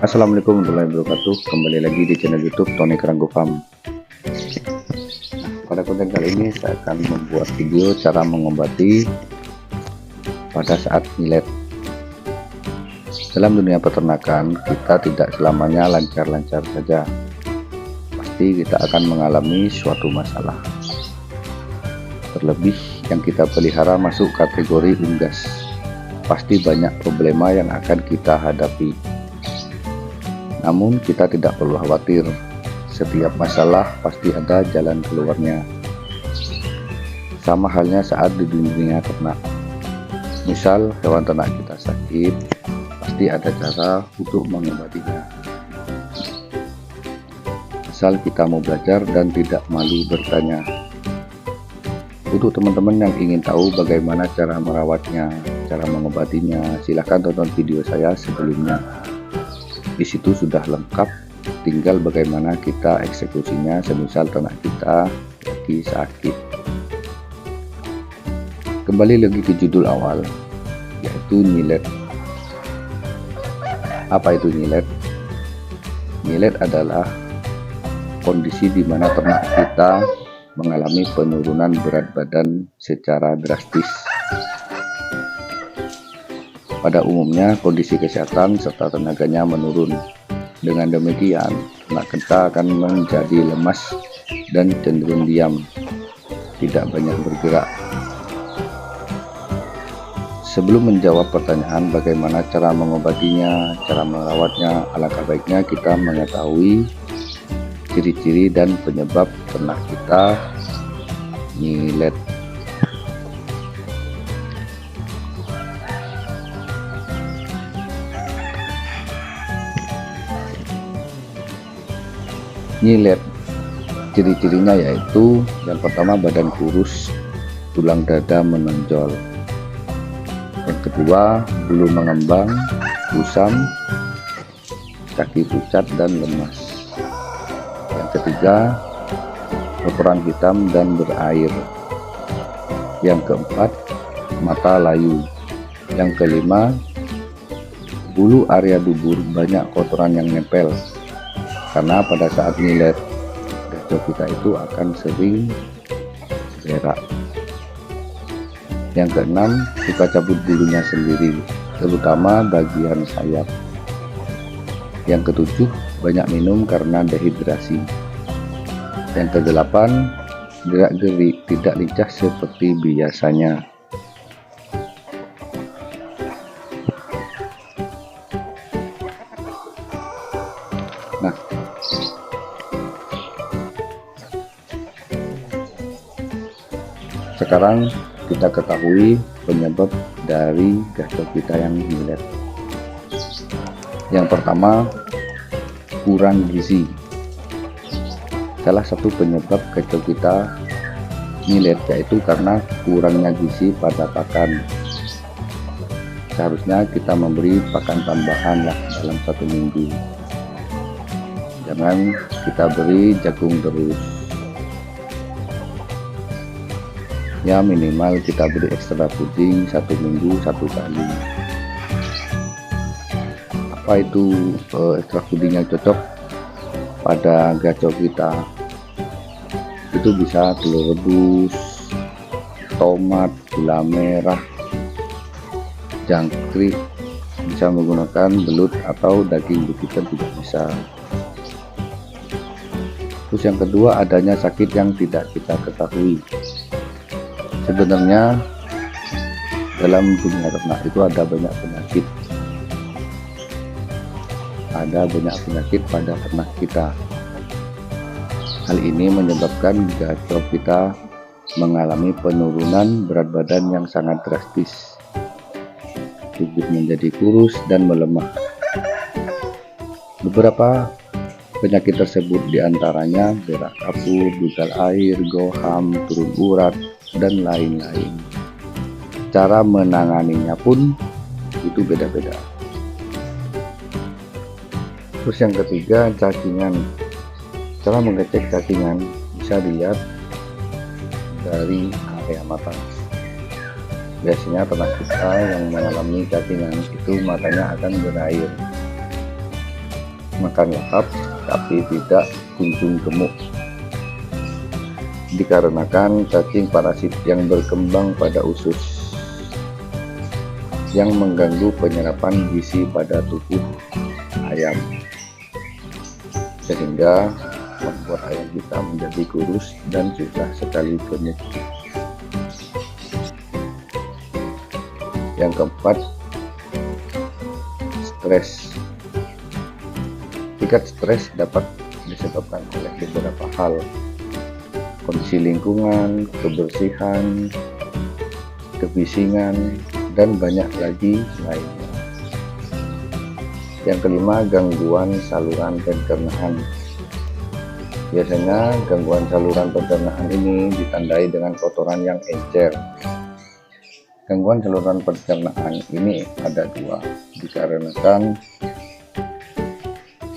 Assalamualaikum warahmatullahi wabarakatuh. Kembali lagi di channel YouTube Tony Keranggo Farm. Pada konten kali ini saya akan membuat video cara mengobati pada saat millet. Dalam dunia peternakan kita tidak selamanya lancar-lancar saja. Pasti kita akan mengalami suatu masalah. Terlebih yang kita pelihara masuk kategori unggas. Pasti banyak problema yang akan kita hadapi. Namun kita tidak perlu khawatir, setiap masalah pasti ada jalan keluarnya. Sama halnya saat di dunia ternak. Misal hewan ternak kita sakit, pasti ada cara untuk mengobatinya. Asal kita mau belajar dan tidak malu bertanya. Untuk teman-teman yang ingin tahu bagaimana cara merawatnya, cara mengobatinya, silahkan tonton video saya sebelumnya. Di situ sudah lengkap, tinggal bagaimana kita eksekusinya semisal ternak kita lagi sakit. Kembali lagi ke judul awal, yaitu millet. Apa itu millet? Millet adalah kondisi di mana ternak kita mengalami penurunan berat badan secara drastis. Pada umumnya kondisi kesehatan serta tenaganya menurun. Dengan demikian, ternak kita akan menjadi lemas dan cenderung diam, tidak banyak bergerak. Sebelum menjawab pertanyaan bagaimana cara mengobatinya, cara merawatnya, alangkah baiknya kita mengetahui ciri-ciri dan penyebab ternak kita millet. Millet, ciri-cirinya yaitu yang pertama badan kurus, tulang dada menonjol. Yang kedua bulu mengembang, kusam, kaki pucat dan lemas. Yang ketiga kotoran hitam dan berair. Yang keempat mata layu. Yang kelima bulu area dubur banyak kotoran yang nempel. Karena pada saat millet gacor kita itu akan sering berak. Yang keenam suka cabut bulunya sendiri, terutama bagian sayap. Yang ketujuh banyak minum karena dehidrasi. Yang kedelapan gerak-gerik tidak lincah seperti biasanya. Nah, sekarang kita ketahui penyebab dari gacor kita yang millet. Yang pertama, kurang gizi. Salah satu penyebab gacor kita millet yaitu karena kurangnya gizi pada pakan. Seharusnya kita memberi pakan tambahan dalam 1 minggu. Jangan kita beri jagung terus. Ya minimal kita beri ekstra puding 1 minggu 1 kali. Apa itu ekstra puding yang cocok pada gacor kita? Itu bisa telur rebus, tomat, gula merah, jangkrik, bisa menggunakan belut atau daging begitu juga bisa. Terus yang kedua, adanya sakit yang tidak kita ketahui. Sebenarnya dalam dunia ternak itu ada banyak penyakit. Ada banyak penyakit pada ternak kita. Hal ini menyebabkan gacor kita mengalami penurunan berat badan yang sangat drastis. Tubuh menjadi kurus dan melemah. Beberapa penyakit tersebut diantaranya berak kapur, bugal air, goham, turun urat, dan lain-lain. Cara menanganinya pun itu beda-beda. Terus yang ketiga, cacingan. Cara mengecek cacingan bisa dilihat dari area mata. Biasanya ternak kita yang mengalami cacingan itu matanya akan berair. makan lahap tapi tidak kunjung gemuk, dikarenakan cacing parasit yang berkembang pada usus yang mengganggu penyerapan gizi pada tubuh ayam, sehingga membuat ayam kita menjadi kurus dan susah sekali gemuk. Yang keempat, stres. Tingkat stres dapat disebabkan oleh beberapa hal: kondisi lingkungan, kebersihan, kebisingan, dan banyak lagi lainnya. Yang kelima, gangguan saluran pencernaan. Biasanya gangguan saluran pencernaan ini ditandai dengan kotoran yang encer. Gangguan saluran pencernaan ini ada dua, dikarenakan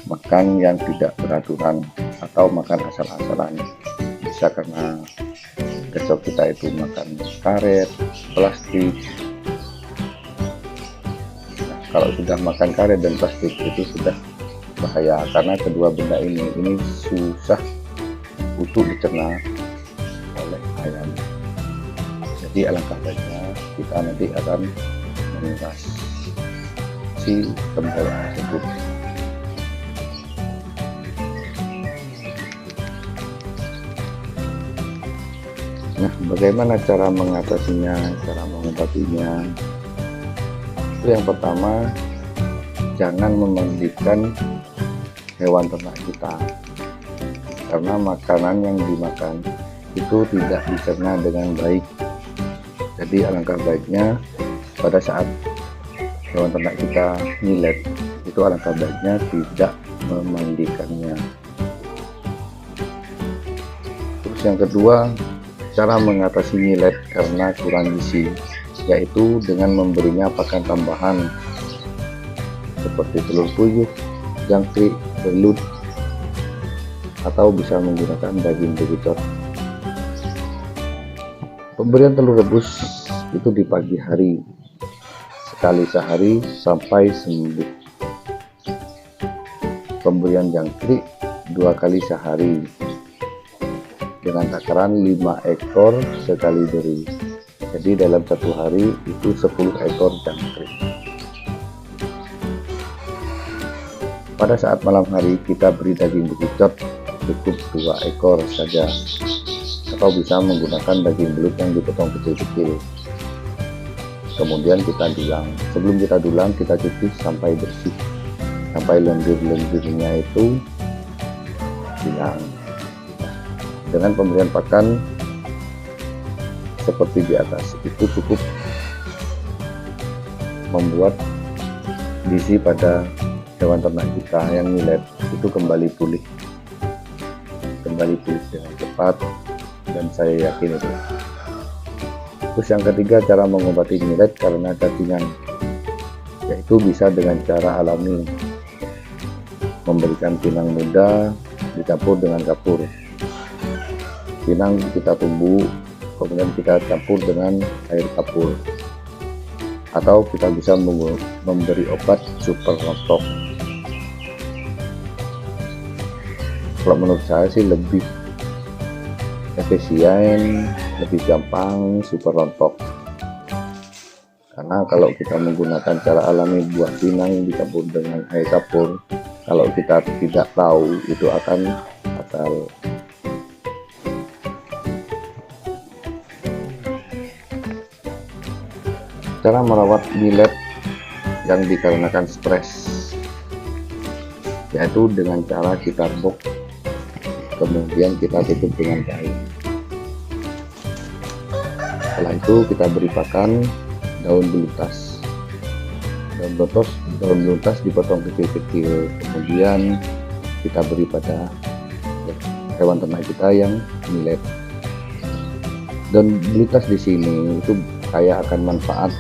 makan yang tidak beraturan atau makan asal-asalan. Bisa karena besok kita itu makan karet, plastik. Nah, kalau sudah makan karet dan plastik itu sudah bahaya, karena kedua benda ini susah untuk dicerna oleh ayam. Jadi alangkah baiknya kita nanti akan menguras si tembaga tersebut. Nah, bagaimana cara mengatasinya, cara mengobatinya? Itu yang pertama, jangan memandikan hewan ternak kita, karena makanan yang dimakan itu tidak dicerna dengan baik. Jadi alangkah baiknya pada saat hewan ternak kita millet, itu alangkah baiknya tidak memandikannya. Terus yang kedua, cara mengatasi millet karena kurang gizi, yaitu dengan memberinya pakan tambahan seperti telur puyuh, jangkrik, belut, atau bisa menggunakan daging bekicot. Pemberian telur rebus itu di pagi hari sekali sehari sampai sembuh. Pemberian jangkrik 2 kali sehari dengan takaran 5 ekor sekali beri. Jadi dalam satu hari itu 10 ekor jangkrik. Pada saat malam hari kita beri daging bekicot cukup 2 ekor saja, atau bisa menggunakan daging belut yang dipotong kecil-kecil. Kemudian kita dulang. Sebelum kita dulang, kita cuci sampai bersih, sampai lendir-lendirnya itu hilang. Dengan pemberian pakan seperti di atas itu cukup membuat gizi pada hewan ternak kita yang millet itu kembali pulih dengan cepat, dan saya yakin itu. Terus yang ketiga, cara mengobati millet karena cacingan, yaitu bisa dengan cara alami, memberikan pinang muda dicampur dengan kapur. Pinang kita tumbuk, kemudian kita campur dengan air kapur, atau kita bisa memberi obat super rontok. Kalau menurut saya sih lebih efisien, lebih gampang super rontok, karena kalau kita menggunakan cara alami buah pinang dicampur dengan air kapur, kalau kita tidak tahu itu akan fatal. Cara merawat millet yang dikarenakan stres, yaitu dengan cara kita rebuk, kemudian kita tutup dengan kain. Setelah itu kita beri pakan daun belutas. Daun belutas dipotong kecil-kecil, kemudian kita beri pada hewan ternak kita yang millet. Daun belutas di sini itu kaya akan manfaat,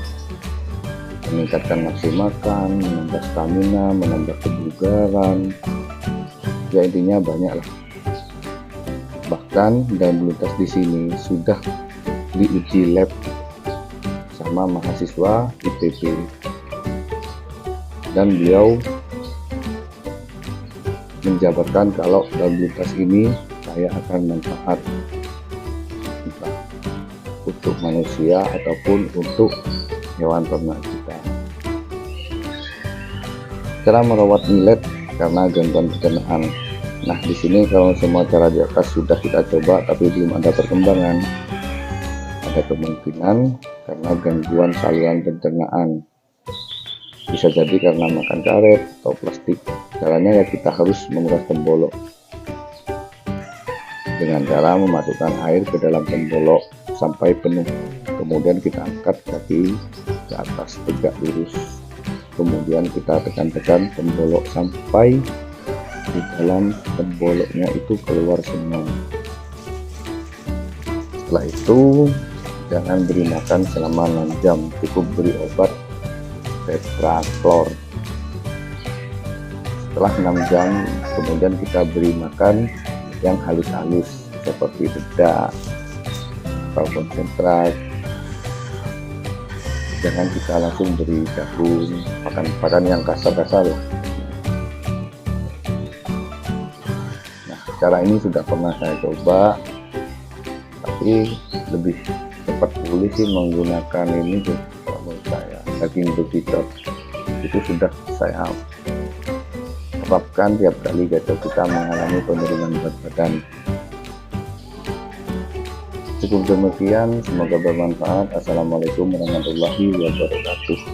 meningkatkan nafsu makan, menambah stamina, menambah kebugaran, ya intinya banyak lah. Bahkan daun belutas di sini sudah diuji lab sama mahasiswa IPB, dan beliau menjabarkan kalau dalam lintas ini saya akan manfaat entah untuk manusia ataupun untuk hewan ternak kita. Cara merawat millet karena gangguan pencernaan. Nah, di sini kalau semua cara di atas sudah kita coba tapi belum ada perkembangan, ada kemungkinan karena gangguan saluran pencernaan. Bisa jadi karena makan karet atau plastik. Caranya ya kita harus menguras tembolok dengan cara memasukkan air ke dalam tembolok sampai penuh. Kemudian kita angkat kaki ke atas tegak lurus. Kemudian kita tekan-tekan tembolok sampai di dalam temboloknya itu keluar semua. Setelah itu jangan beri makan selama 6 jam, cukup beri obat tetraklor. Setelah 6 jam kemudian kita beri makan yang halus-halus seperti dedak atau konsentrat. Jangan kita langsung beri jagung, pakan yang kasar-kasar ya. Nah, cara ini sudah pernah saya coba, tapi lebih cepat pulih sih menggunakan ini tuh. Menurut saya daging begitu itu sudah saya terapkan tiap kali gajah kita mengalami penurunan berat badan. Cukup demikian, semoga bermanfaat. Assalamualaikum warahmatullahi wabarakatuh.